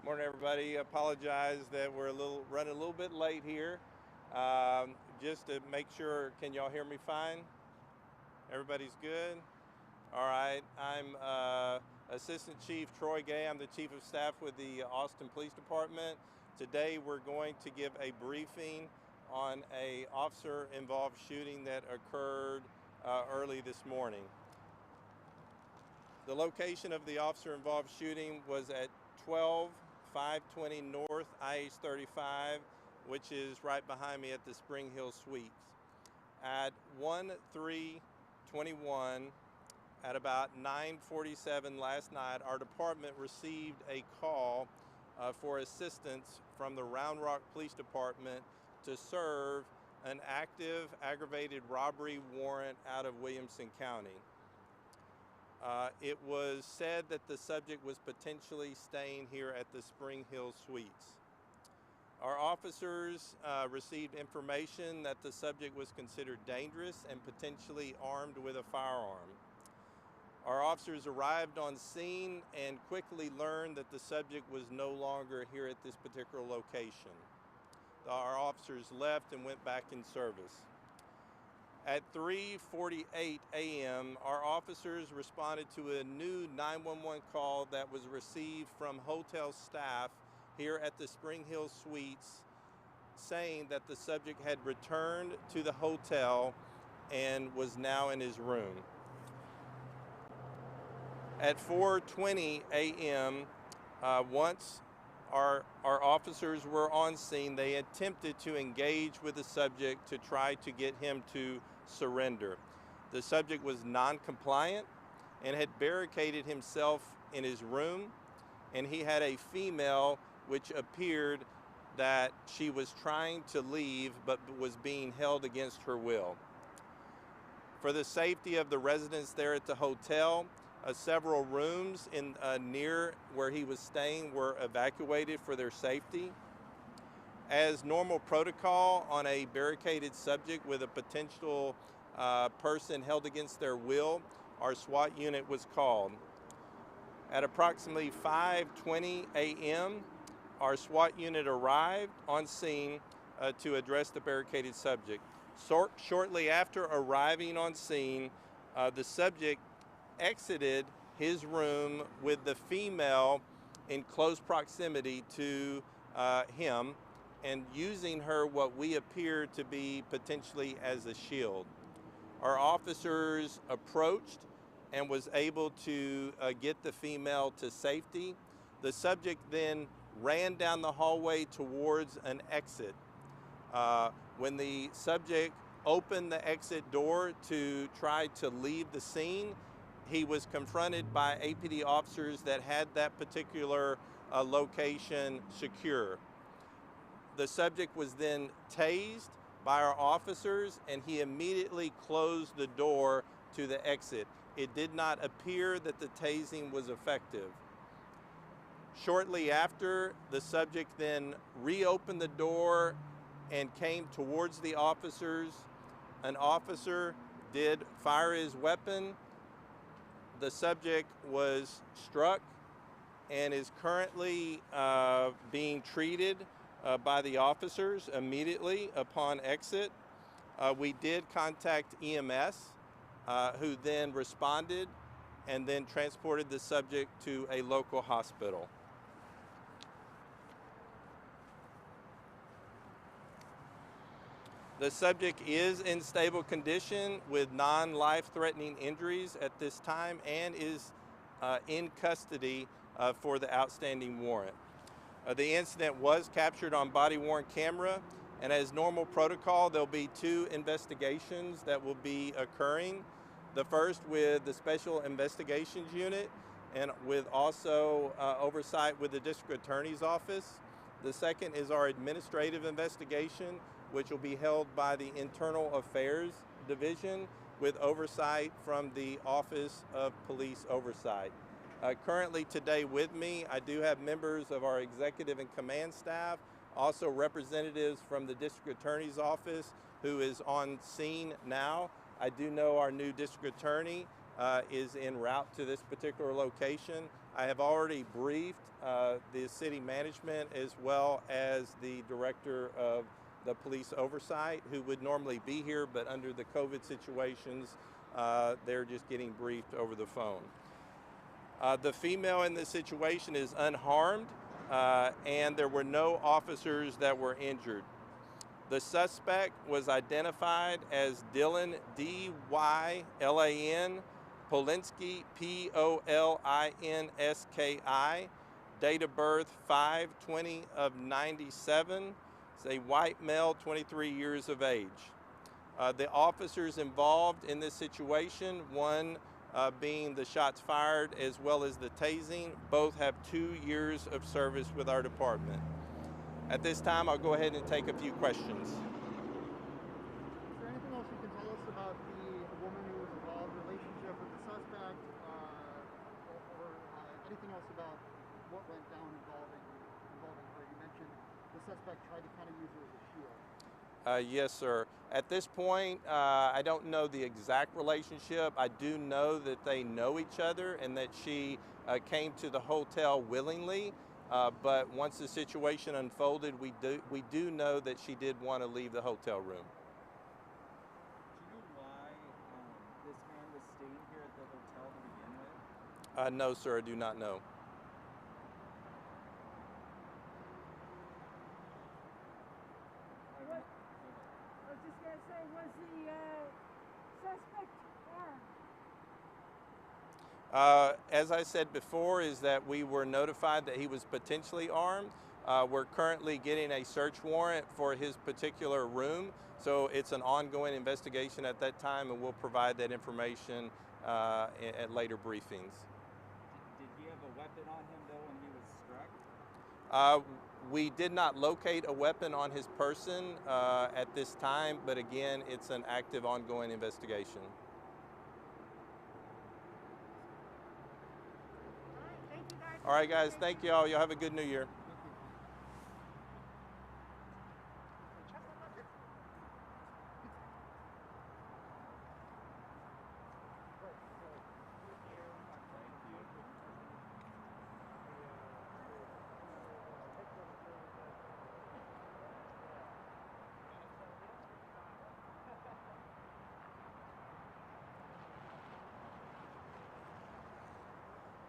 Morning, everybody. Apologize that we're running a little bit late here. Just to make sure, can y'all hear me fine? Everybody's good? All right. I'm Assistant Chief Troy Gay. I'm the Chief of Staff with the Austin Police Department. Today we're going to give a briefing on an officer-involved shooting that occurred early this morning. The location of the officer-involved shooting was at 520 North I-35, which is right behind me at the Spring Hill Suites. At 1/3/21, at about 9:47 last night, our department received a call for assistance from the Round Rock Police Department to serve an active aggravated robbery warrant out of Williamson County. It was said that the subject was potentially staying here at the Spring Hill Suites. Our officers received information that the subject was considered dangerous and potentially armed with a firearm. Our officers arrived on scene and quickly learned that the subject was no longer here at this particular location. Our officers left and went back in service. At 3:48 a.m., our officers responded to a new 911 call that was received from hotel staff here at the Spring Hill Suites, saying that the subject had returned to the hotel and was now in his room. At 4:20 a.m., once our officers were on scene, they attempted to engage with the subject to try to get him to surrender. The subject was non-compliant and had barricaded himself in his room, and he had a female which appeared that she was trying to leave but was being held against her will. For the safety of the residents there at the hotel, several rooms near where he was staying were evacuated for their safety. As normal protocol on a barricaded subject with a potential person held against their will, our SWAT unit was called. At approximately 5:20 a.m., our SWAT unit arrived on scene to address the barricaded subject. Shortly after arriving on scene, the subject exited his room with the female in close proximity to him and using her what we appear to be potentially as a shield. Our officers approached and was able to get the female to safety. The subject then ran down the hallway towards an exit. When the subject opened the exit door to try to leave the scene, he was confronted by APD officers that had that particular location secure. The subject was then tased by our officers, and he immediately closed the door to the exit. It did not appear that the tasing was effective. Shortly after, the subject then reopened the door and came towards the officers. An officer did fire his weapon. The subject was struck and is currently being treated by the officers immediately upon exit. We did contact EMS, who then responded and then transported the subject to a local hospital. The subject is in stable condition with non-life-threatening injuries at this time and is in custody for the outstanding warrant. The incident was captured on body-worn camera, and as normal protocol, there'll be two investigations that will be occurring. The first with the Special Investigations Unit and with also oversight with the District Attorney's Office. The second is our administrative investigation, which will be held by the Internal Affairs Division with oversight from the Office of Police Oversight. Currently today with me, I do have members of our executive and command staff, also representatives from the District Attorney's Office who is on scene now. I do know our new District Attorney is en route to this particular location I have already briefed the city management as well as the director of the police oversight, who would normally be here, but under the COVID situations, they're just getting briefed over the phone. The female in this situation is unharmed, and there were no officers that were injured. The suspect was identified as Dylan, D-Y-L-A-N, Polinsky, P-O-L-I-N-S-K-I, date of birth 5/20 of 97. It's a white male, 23 years of age. The officers involved in this situation, one being the shots fired as well as the tasing, both have 2 years of service with our department. At this time, I'll go ahead and take a few questions. Is there anything else you can tell us about the woman who was involved, relationship with the suspect, or anything else about what went down involving her? You mentioned the suspect tried to kind of use her as a shield. Yes, sir. At this point, I don't know the exact relationship. I do know that they know each other and that she came to the hotel willingly. But once the situation unfolded, we do know that she did want to leave the hotel room. Do you know why this man was staying here at the hotel to begin with? No, sir, I do not know. I was just going to say, was the suspect armed? As I said before, is that we were notified that he was potentially armed. We're currently getting a search warrant for his particular room, so it's an ongoing investigation at that time, and we'll provide that information at later briefings. Did he have a weapon on him though when he was struck? We did not locate a weapon on his person at this time, but again, it's an active, ongoing investigation. All right, guys, thank you all. Y'all have a good New Year.